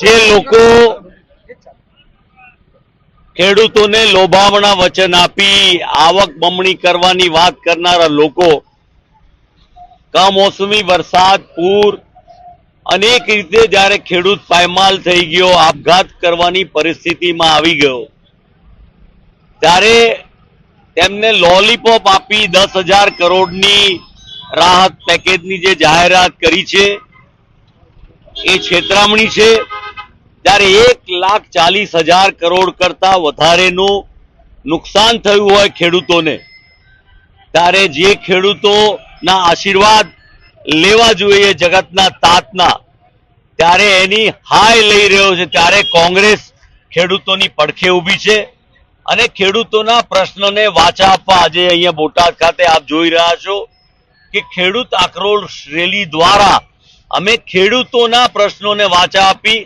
જે લોકો ખેડૂતોને લોભામણા વચન આપી આવક બમણી કરવાની વાત કરનારા લોકો કમોસમી વરસાદ, પૂર, અનેક રીતે જ્યારે ખેડૂત પાયમાલ થઈ ગયો, આપઘાત કરવાની પરિસ્થિતિમાં આવી ગયો, ત્યારે તેમને લોલીપોપ આપી 10,000 કરોડની રાહત પેકેજની જે જાહેરાત કરી છે એ છેતરામણી છે। ત્યારે 1,40,000 કરોડ કરતા વધારેનું નુકસાન થયું હોય ખેડૂતોને, ત્યારે જે ખેડૂતોના આશીર્વાદ લેવા જોઈએ જગતના તાતના, ત્યારે એની હાય લઈ રહ્યો છે। ત્યારે કોંગ્રેસ ખેડૂતોની પડખે ઊભી છે અને ખેડૂતોના પ્રશ્નોને વાચા આપવા આજે અહીંયા બોટાદ ખાતે આપ જોઈ રહ્યા છો કે ખેડૂત આક્રોશ રેલી દ્વારા અમે ખેડૂતોના પ્રશ્નોને વાચા આપી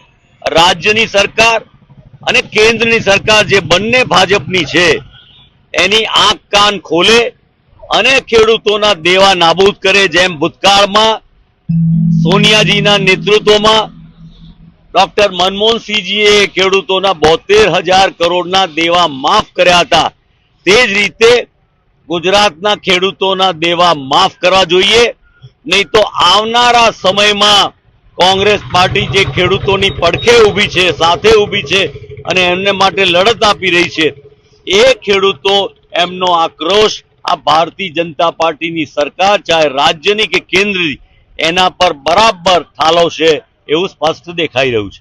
રાજ્યની સરકાર અને કેન્દ્રની સરકાર જે બંને ભાજપની છે એની આંખ કાન ખોલે અને ખેડૂતોના દેવા નાબૂદ કરે। જેમ ભૂતકાળમાં સોનિયાજીના નેતૃત્વમાં ડોક્ટર મનમોહનસિંહજીએ ખેડૂતોના 72,000 કરોડના દેવા માફ કર્યા હતા, તે જ રીતે ગુજરાતના ખેડૂતોના દેવા માફ કરવા જોઈએ। નહીં તો આવનારા સમયમાં કોંગ્રેસ પાર્ટી જે ખેડૂતોની પડખે ઊભી છે, સાથે ઊભી છે અને એમને માટે લડત આપી રહી છે, એ ખેડૂતો એમનો આક્રોશ આ ભારતીય જનતા પાર્ટીની સરકાર, ચાહે રાજ્યની કે કેન્દ્રની, એના પર બરાબર ઠાલવશે એવું સ્પષ્ટ દેખાઈ રહ્યું છે।